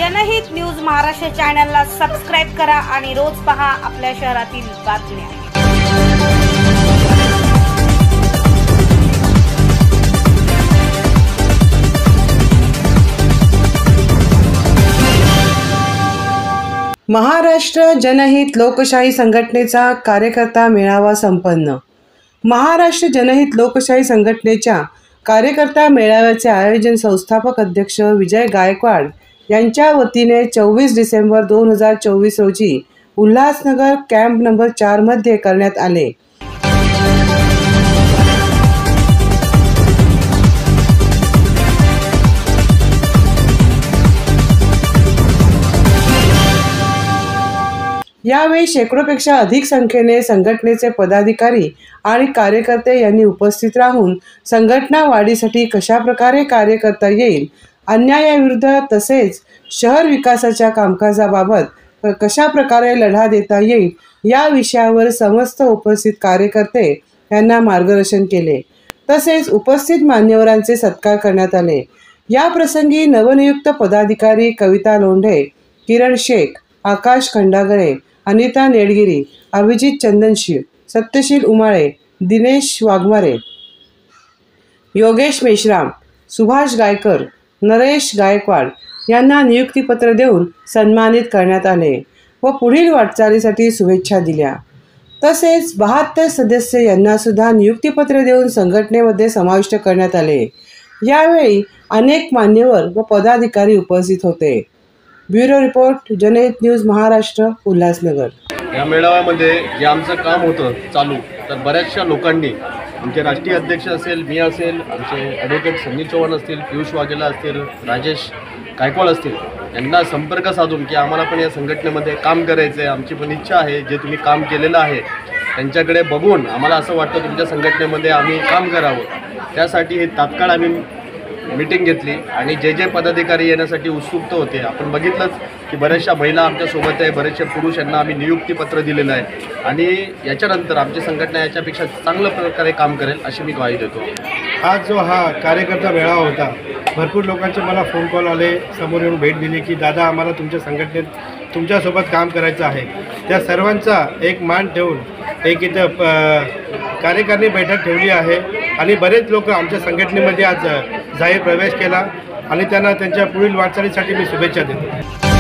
जनहित न्यूज महाराष्ट्र चॅनलला सबस्क्राइब करा आणि रोज पहा आपल्या शहरातील बातम्या। महाराष्ट्र जनहित लोकशाही संघटनेचा कार्यकर्ता मेळावा संपन्न। महाराष्ट्र जनहित लोकशाही संघटनेच्या कार्यकर्ता मेळाव्याचे आयोजन संस्थापक अध्यक्ष विजय गायकवाड यांच्या वतीने 24 डिसेंबर 2024 रोजी उल्हासनगर कॅम्प नंबर 4 मध्ये करण्यात आले। यावेळी शेकडोपेक्षा अधिक संख्येने संघटनेचे पदाधिकारी आणि कार्यकर्ते यांनी उपस्थित राहून संघटना वाढीसाठी कशा प्रकारे कार्य करता येईल, अन्यायाविरुद्ध तसेच शहर विकासाच्या कामकाजाबाबत कशा प्रकारे लढा देता येईल या विषयावर समस्त उपस्थित कार्यकर्ते यांना मार्गदर्शन केले। तसेच उपस्थित मान्यवरांचे सत्कार करण्यात आले। या प्रसंगी नवनियुक्त पदाधिकारी कविता लोंढे, किरण शेख, आकाश खंडागळे, अनिता नेडगिरी, अभिजित चंदनशी, सत्यशील उमाळे, दिनेश वाघमारे, योगेश मेश्राम, सुभाष गायकर, नरेश गायकवाड यांना नियुक्तीपत्र देऊन सन्मानित करण्यात आले व पुढील वाटचालीसाठी शुभेच्छा दिल्या। तसेच 72 सदस्य यांना सुद्धा नियुक्तीपत्र देऊन संघटनेमध्ये समाविष्ट करण्यात आले। यावेळी अनेक मान्यवर व पदाधिकारी उपस्थित होते। ब्युरो रिपोर्ट, जनहित न्यूज महाराष्ट्र, उल्हासनगर। या मेळाव्यामध्ये जे आमचं काम होतं चालू, तर बऱ्याचशा लोकांनी आमचे राष्ट्रीय अध्यक्ष असेल, मी असेल, आमचे ॲडव्होकेट संदीप चव्हाण असतील, पियुष वाघेला असतील, राजेश गायकवाड असतील, यांना संपर्क साधून की आम्हाला पण या संघटनेमध्ये काम करायचं आहे, आमची पण इच्छा आहे, जे तुम्ही काम केलेलं आहे त्यांच्याकडे बघून आम्हाला असं वाटतं तुमच्या संघटनेमध्ये आम्ही काम करावं। त्यासाठी हे तात्काळ आम्ही मीटिंग घेतली आणि जे पदाधिकारी येण्यासाठी उत्सुक होते, आपण बघितलंच की बऱ्याचशा महिला आमच्यासोबत आहे, बरेचसे पुरुष यांना आम्ही नियुक्तीपत्र दिलेलं आहे आणि याच्यानंतर आमची संघटना याच्यापेक्षा चांगल्या प्रकारे काम करेल अशी मी ग्वाही देतो। आज जो हा कार्यकर्ता मेळावा होता, भरपूर लोकांचे मला फोन कॉल आले, समोर येऊन भेट दिली की दादा आम्हाला तुमच्या संघटनेत तुमच्यासोबत काम करायचं आहे। त्या सर्वांचा एक मान ठेवून एक इथं कार्यकारिणी बैठक ठेवली आहे आणि बरेच लोक आमच्या संघटनेमध्ये आज जाहीर प्रवेश केला आणि त्यांना त्यांच्या पुढील वाटचालीसाठी मी शुभेच्छा देतो।